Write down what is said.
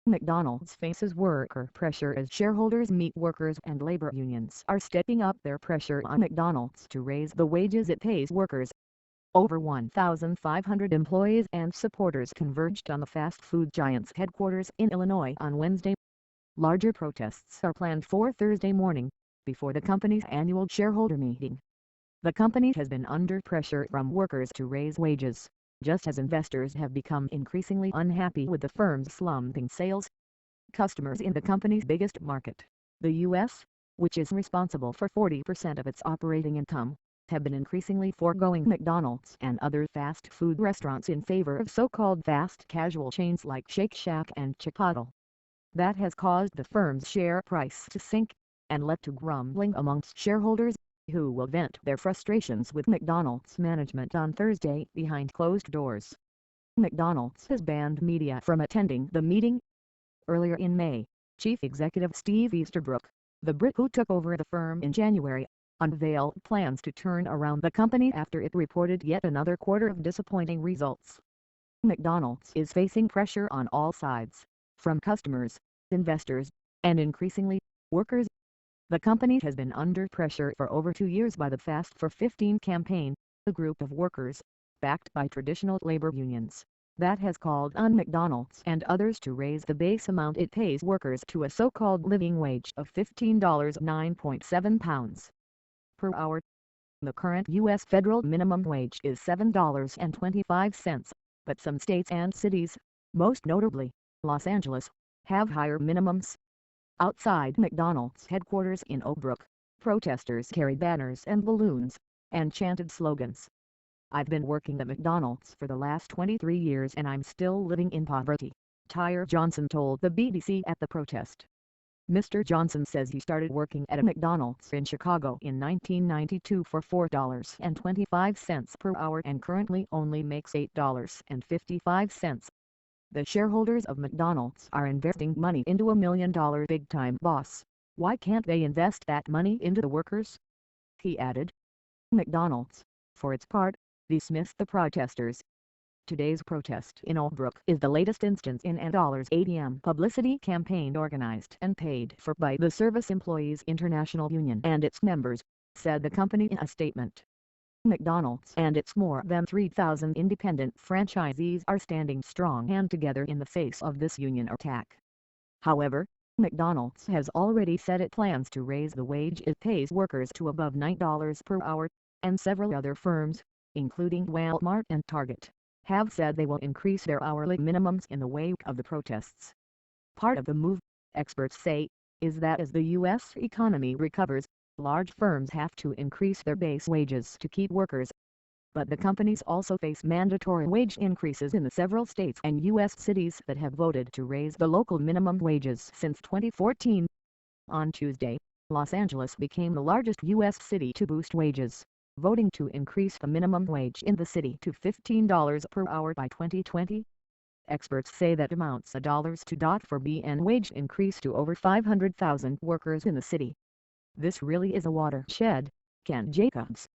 McDonald's faces worker pressure as shareholders meet workers, and labor unions are stepping up their pressure on McDonald's to raise the wages it pays workers. Over 1,500 employees and supporters converged on the fast food giant's headquarters in Illinois on Wednesday. Larger protests are planned for Thursday morning, before the company's annual shareholder meeting. The company has been under pressure from workers to raise wages, just as investors have become increasingly unhappy with the firm's slumping sales. Customers in the company's biggest market, the U.S., which is responsible for 40% of its operating income, have been increasingly foregoing McDonald's and other fast food restaurants in favor of so-called fast casual chains like Shake Shack and Chipotle. That has caused the firm's share price to sink, and led to grumbling amongst shareholders, who will vent their frustrations with McDonald's management on Thursday behind closed doors. McDonald's has banned media from attending the meeting. Earlier in May, Chief Executive Steve Easterbrook, the Brit who took over the firm in January, unveiled plans to turn around the company after it reported yet another quarter of disappointing results. McDonald's is facing pressure on all sides, from customers, investors, and increasingly, workers. The company has been under pressure for over 2 years by the Fast for 15 campaign, a group of workers, backed by traditional labor unions, that has called on McDonald's and others to raise the base amount it pays workers to a so-called living wage of £15.9.7 per hour. The current U.S. federal minimum wage is $7.25, but some states and cities, most notably Los Angeles, have higher minimums. Outside McDonald's headquarters in Oak Brook, protesters carried banners and balloons, and chanted slogans. "I've been working at McDonald's for the last 23 years and I'm still living in poverty," Tyre Johnson told the BBC at the protest. Mr. Johnson says he started working at a McDonald's in Chicago in 1992 for $4.25 per hour and currently only makes $8.55. The shareholders of McDonald's are investing money into a $1 million big-time boss. Why can't they invest that money into the workers? He added. McDonald's, for its part, dismissed the protesters. Today's protest in Oak Brook is the latest instance in an $80M publicity campaign organized and paid for by the Service Employees International Union and its members, said the company in a statement. McDonald's and its more than 3,000 independent franchisees are standing strong and together in the face of this union attack. However, McDonald's has already said it plans to raise the wage it pays workers to above $9 per hour, and several other firms, including Walmart and Target, have said they will increase their hourly minimums in the wake of the protests. Part of the move, experts say, is that as the U.S. economy recovers, large firms have to increase their base wages to keep workers. But the companies also face mandatory wage increases in the several states and U.S. cities that have voted to raise the local minimum wages since 2014. On Tuesday, Los Angeles became the largest U.S. city to boost wages, voting to increase the minimum wage in the city to $15 per hour by 2020. Experts say that amounts a dollars to dot for BN wage increase to over 500,000 workers in the city. This really is a watershed, Ken Jacobs,